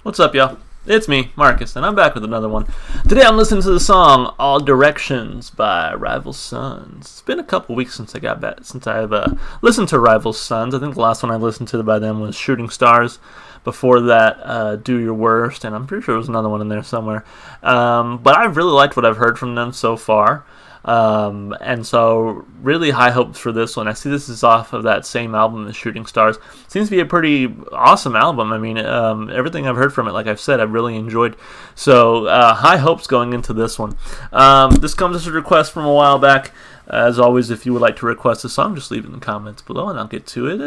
What's up, y'all? It's me, Marcus, and I'm back with another one. Today I'm listening to the song All Directions by Rival Sons. It's been a couple weeks since I've listened to Rival Sons. I think the last one I listened to by them was Shooting Stars. Before that, Do Your Worst, and I'm pretty sure there was another one in there somewhere. But I've really liked what I've heard from them so far. And so really high hopes for this one. I see this is off of that same album, The Shooting Stars. Seems to be a pretty awesome album. I mean, everything I've heard from it, like I've said, I've really enjoyed. So high hopes going into this one. This comes as a request from a while back. As always, if you would like to request a song, just leave it in the comments below and I'll get to it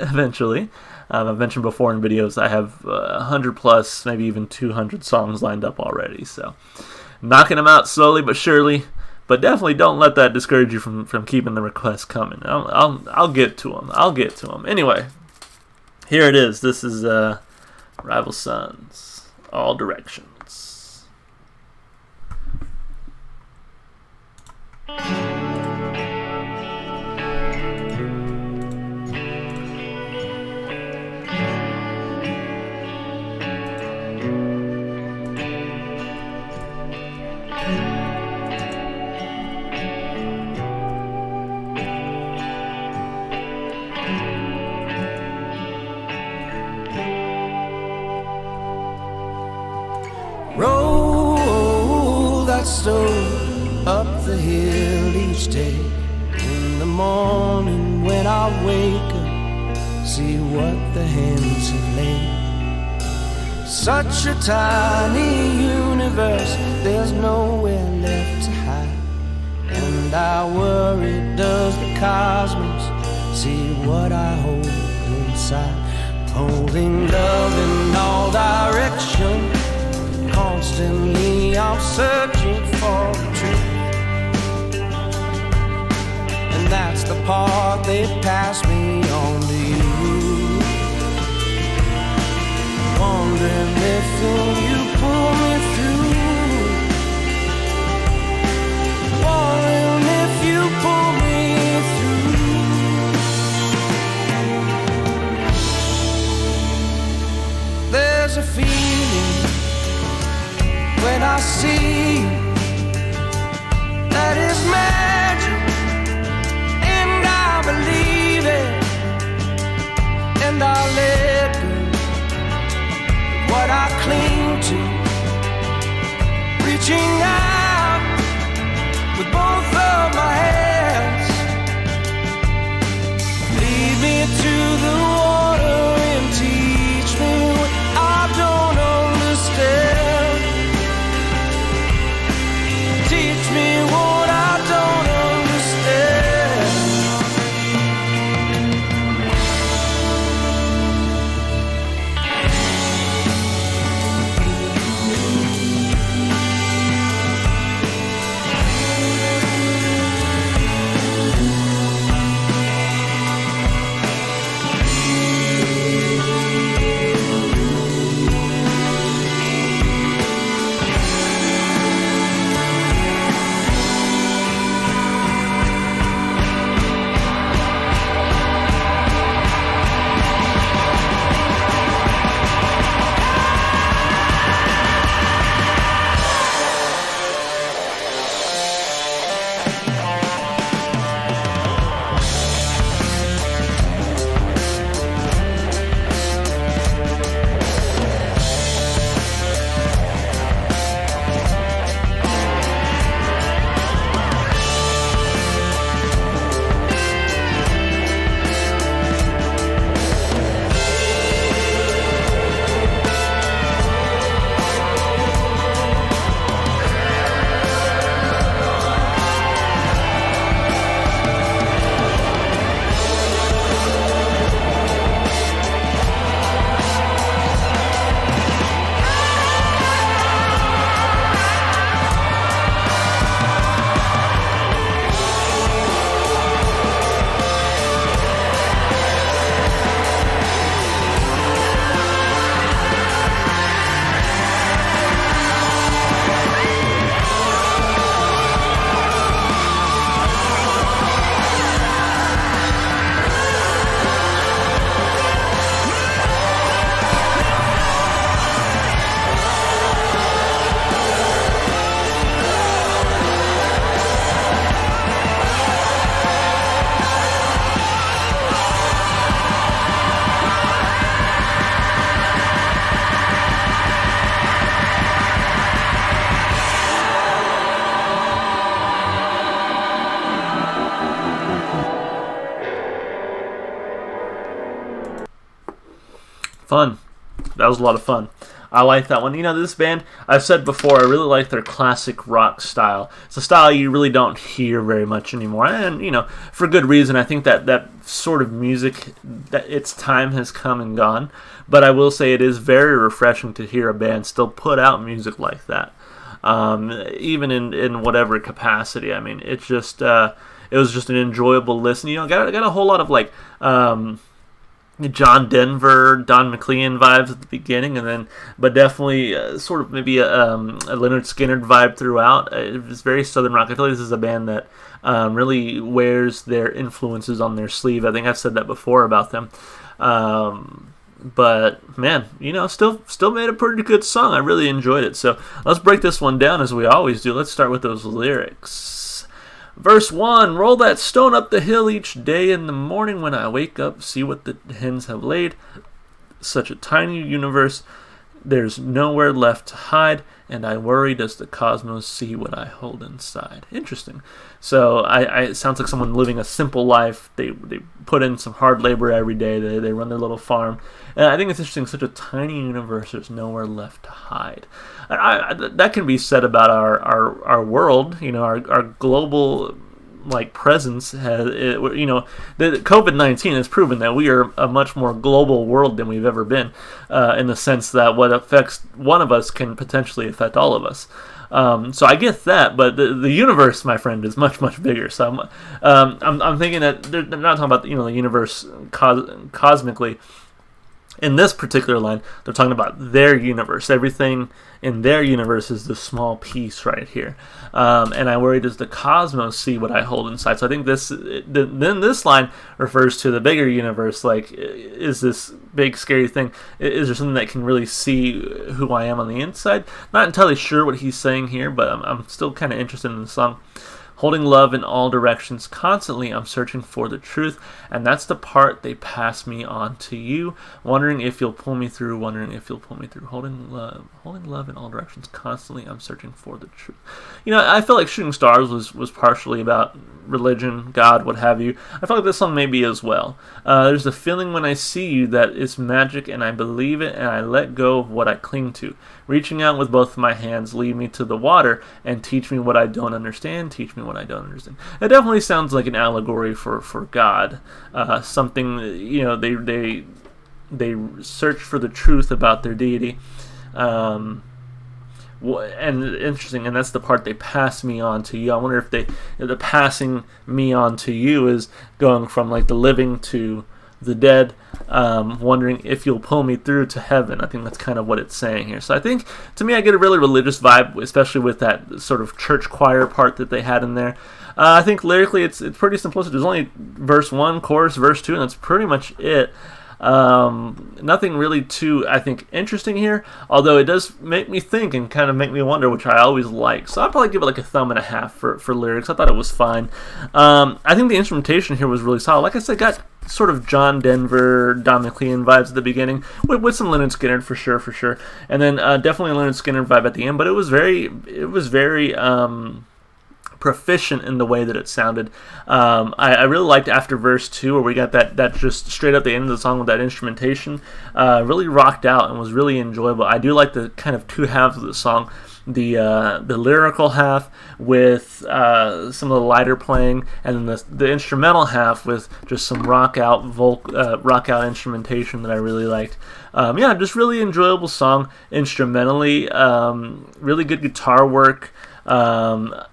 eventually. I've mentioned before in videos I have 100 plus, maybe even 200 songs lined up already. So knocking them out slowly but surely. But definitely don't let that discourage you from keeping the requests coming. I'll get to them. I'll get to them. Anyway, here it is. This is Rival Sons, All Directions. Roll that stone up the hill each day. In the morning when I wake up, see what the hens have laid. Such a tiny universe, there's nowhere left to hide. And I worry, does the cosmos see what I hold inside? Holding love in all directions. Constantly I'm searching for the truth, and that's the part they pass me on to you. Wondering if you pull me through. Wondering if you pull me through. There's a feeling when I see you, that is magic, and I believe it, and I let go what I cling to, reaching out with both of my hands. Lead me to the water and teach me what I don't understand. Teach me what I don't understand. Fun. That was a lot of fun. I like that one. This band, I've said before, I really like their classic rock style. It's a style you really don't hear very much anymore. And, for good reason. I think that sort of music, that its time has come and gone. But I will say it is very refreshing to hear a band still put out music like that. Even in whatever capacity. I mean, it was just an enjoyable listen. Got a whole lot of like John Denver, Don McLean vibes at the beginning, but definitely sort of maybe a Lynyrd Skynyrd vibe throughout. It's very southern rock. I feel like this is a band that really wears their influences on their sleeve. I think I've said that before about them. But man, still made a pretty good song. I really enjoyed it. So let's break this one down as we always do. Let's start with those lyrics. Verse 1, roll that stone up the hill each day in the morning when I wake up, see what the hens have laid. Such a tiny universe, there's nowhere left to hide, and I worry, does the cosmos see what I hold inside? Interesting. So it sounds like someone living a simple life. They put in some hard labor every day. They run their little farm. And I think it's interesting, such a tiny universe, there's nowhere left to hide. That can be said about our world, our global presence has, the COVID-19 has proven that we are a much more global world than we've ever been, in the sense that what affects one of us can potentially affect all of us. So I get that, but the universe, my friend, is much, much bigger. So I'm thinking that they're not talking about the universe cosmically. In this particular line, they're talking about their universe. Everything in their universe is the small piece right here. And I worry, does the cosmos see what I hold inside? So I think then this line refers to the bigger universe. Like, is this big, scary thing, is there something that can really see who I am on the inside? Not entirely sure what he's saying here, but I'm still kind of interested in the song. Holding love in all directions constantly, I'm searching for the truth, and that's the part they pass me on to you. Wondering if you'll pull me through, Holding love in all directions constantly, I'm searching for the truth. I feel like Shooting Stars was partially about religion, God, what have you. I feel like this song may be as well. There's a feeling when I see you that it's magic, and I believe it, and I let go of what I cling to. Reaching out with both of my hands, lead me to the water, and teach me what I don't understand, It definitely sounds like an allegory for God. Something, they search for the truth about their deity. And interesting, and that's the part they pass me on to you. I wonder if the passing me on to you is going from like the living to the dead, wondering if you'll pull me through to heaven. I think that's kind of what it's saying here. So I think, to me, I get a really religious vibe, especially with that sort of church choir part that they had in there. I think lyrically it's pretty simplistic. There's only verse 1, chorus, verse 2, and that's pretty much it. Nothing really too, I think, interesting here, although it does make me think and kind of make me wonder, which I always like. So I'll probably give it like a 1.5 for lyrics. I thought it was fine. I think the instrumentation here was really solid. Like I said, got sort of John Denver, Don McLean vibes at the beginning, with some Lynyrd Skynyrd for sure. And then definitely a Lynyrd Skynyrd vibe at the end, but it was very proficient in the way that it sounded. I really liked after verse 2, where we got that just straight up the end of the song with that instrumentation. Really rocked out and was really enjoyable. I do like the kind of two halves of the song. The lyrical half with some of the lighter playing, and then the instrumental half with just some rock out instrumentation that I really liked. Just really enjoyable song instrumentally. Really good guitar work.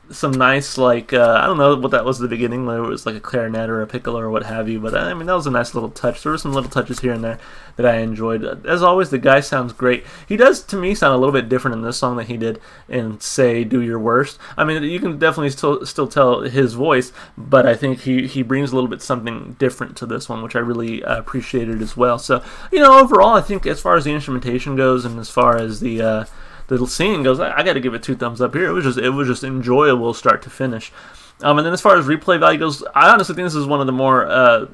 Some nice, I don't know what that was at the beginning, whether it was like a clarinet or a piccolo or what have you, but I mean, that was a nice little touch. There were some little touches here and there that I enjoyed. As always, the guy sounds great. He does, to me, sound a little bit different in this song than he did in, say, Do Your Worst. I mean, you can definitely still tell his voice, but I think he brings a little bit something different to this one, which I really appreciated as well. So, overall, I think as far as the instrumentation goes and as far as the singing goes, I got to give it 2 thumbs up here. It was just enjoyable start to finish. And then as far as replay value goes, I honestly think this is one of the more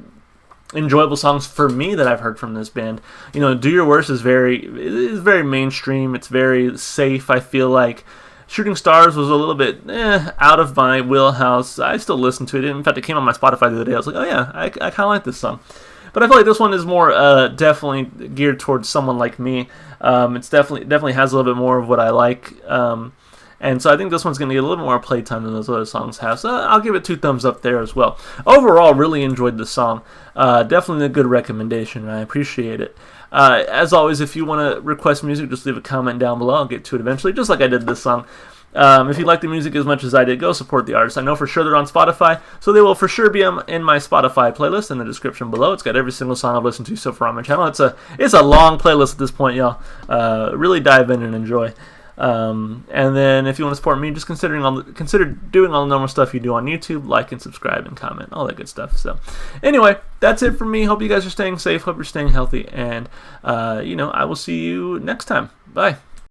enjoyable songs for me that I've heard from this band. Do Your Worst is very mainstream. It's very safe. I feel like Shooting Stars was a little bit out of my wheelhouse. I still listen to it. In fact, it came on my Spotify the other day. I was like, oh yeah, I kind of like this song. But I feel like this one is more definitely geared towards someone like me. It's definitely has a little bit more of what I like. And so I think this one's going to get a little more playtime than those other songs have. So I'll give it 2 thumbs up there as well. Overall, really enjoyed the song. Definitely a good recommendation, and I appreciate it. As always, if you want to request music, just leave a comment down below. I'll get to it eventually, just like I did this song. If you like the music as much as I did, go support the artists. I know for sure they're on Spotify, so they will for sure be in my Spotify playlist in the description below. It's got every single song I've listened to so far on my channel. It's a long playlist at this point, y'all. Really dive in and enjoy. And then if you want to support me, just consider doing all the normal stuff you do on YouTube, like and subscribe and comment, all that good stuff. So anyway, that's it from me. Hope you guys are staying safe, hope you're staying healthy, and I will see you next time. Bye.